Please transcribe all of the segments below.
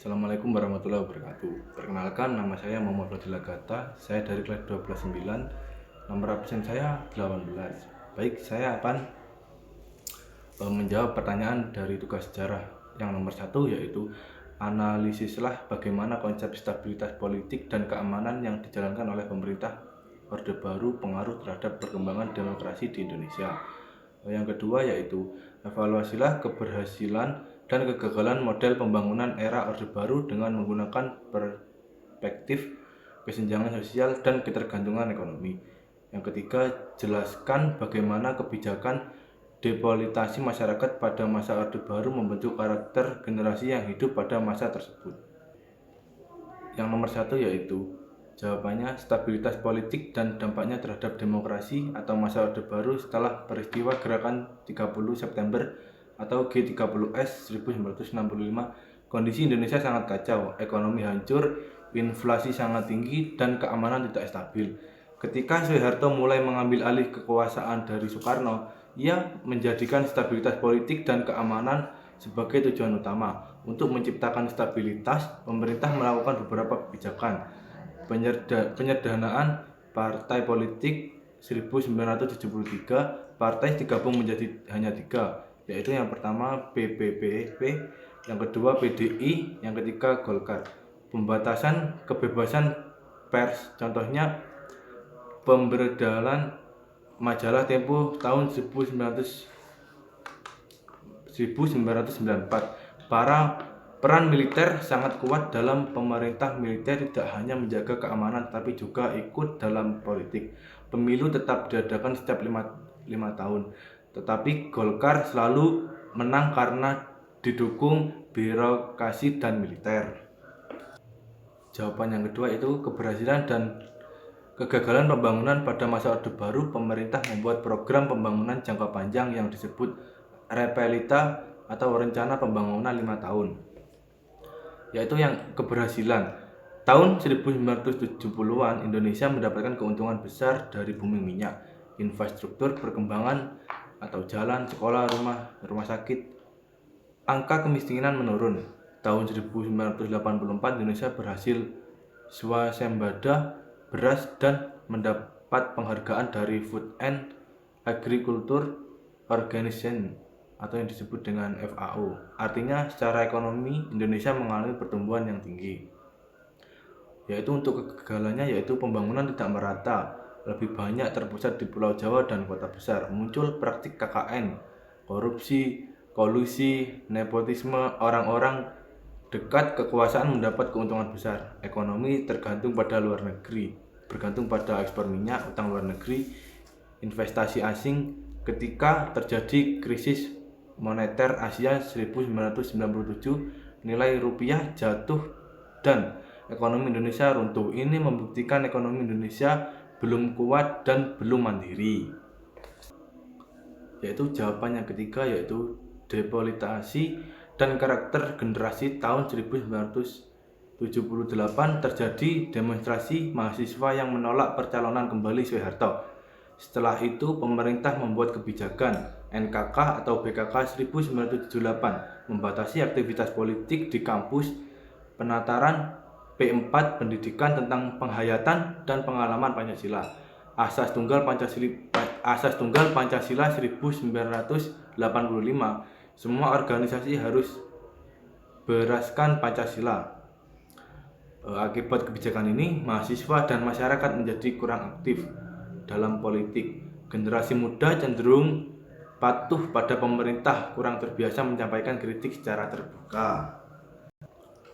Assalamualaikum warahmatullahi wabarakatuh. Perkenalkan, nama saya Muhammad Fadil Agata. Saya dari kelas 12-9. Nomor absen saya 18. Baik, saya akan menjawab pertanyaan dari tugas sejarah yang nomor 1, yaitu analisislah bagaimana konsep stabilitas politik dan keamanan yang dijalankan oleh pemerintah Orde Baru pengaruh terhadap perkembangan demokrasi di Indonesia. Yang kedua yaitu evaluasilah keberhasilan dan kegagalan model pembangunan era Orde Baru dengan menggunakan perspektif kesenjangan sosial dan ketergantungan ekonomi. Yang ketiga, jelaskan bagaimana kebijakan depolitisasi masyarakat pada masa Orde Baru membentuk karakter generasi yang hidup pada masa tersebut. Yang nomor 1 yaitu jawabannya stabilitas politik dan dampaknya terhadap demokrasi atau masa Orde Baru setelah peristiwa Gerakan 30 September atau G30S 1965. Kondisi Indonesia sangat kacau, ekonomi hancur, inflasi sangat tinggi, dan keamanan tidak stabil. Ketika Soeharto mulai mengambil alih kekuasaan dari Soekarno, ia menjadikan stabilitas politik dan keamanan sebagai tujuan utama. Untuk menciptakan stabilitas, pemerintah melakukan beberapa kebijakan. Penyederhanaan partai politik 1973, partai digabung menjadi hanya 3, yaitu yang pertama PPPP, yang kedua PDI, yang ketiga Golkar. Pembatasan kebebasan pers, contohnya pemberedalan majalah Tempo tahun 1994. Peran militer sangat kuat dalam pemerintah. Militer tidak hanya menjaga keamanan tapi juga ikut dalam politik. Pemilu tetap diadakan setiap 5 tahun, tetapi Golkar selalu menang karena didukung birokrasi dan militer. Jawaban yang kedua itu keberhasilan dan kegagalan pembangunan pada masa Orde Baru. Pemerintah membuat program pembangunan jangka panjang yang disebut Repelita atau rencana pembangunan 5 tahun. Yaitu yang keberhasilan. Tahun 1970-an Indonesia mendapatkan keuntungan besar dari bumi minyak, infrastruktur, perkembangan atau jalan, sekolah, rumah sakit. Angka kemiskinan menurun. Tahun 1984 Indonesia berhasil swasembada beras dan mendapat penghargaan dari Food and Agriculture Organization atau yang disebut dengan FAO. Artinya secara ekonomi Indonesia mengalami pertumbuhan yang tinggi. Yaitu untuk kegagalannya yaitu pembangunan tidak merata, lebih banyak terpusat di Pulau Jawa dan kota besar. Muncul praktik KKN, korupsi, kolusi, nepotisme, orang-orang dekat kekuasaan mendapat keuntungan besar. Ekonomi tergantung pada luar negeri, bergantung pada ekspor minyak, utang luar negeri, investasi asing. Ketika terjadi krisis moneter Asia 1997, nilai rupiah jatuh dan ekonomi Indonesia runtuh. Ini membuktikan ekonomi Indonesia belum kuat dan belum mandiri. Yaitu jawaban yang ketiga yaitu depolitisasi dan karakter generasi. Tahun 1978 terjadi demonstrasi mahasiswa yang menolak percalonan kembali Soeharto. Setelah itu pemerintah membuat kebijakan NKK atau BKK 1978, membatasi aktivitas politik di kampus, penataran P4 pendidikan tentang penghayatan dan pengalaman Pancasila. Asas Tunggal Pancasila 1985, semua organisasi harus beraskan Pancasila. Akibat kebijakan ini, mahasiswa dan masyarakat menjadi kurang aktif dalam politik. Generasi muda cenderung patuh pada pemerintah, kurang terbiasa menyampaikan kritik secara terbuka.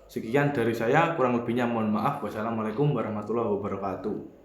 Sekian dari saya, kurang lebihnya mohon maaf. Wassalamualaikum warahmatullahi wabarakatuh.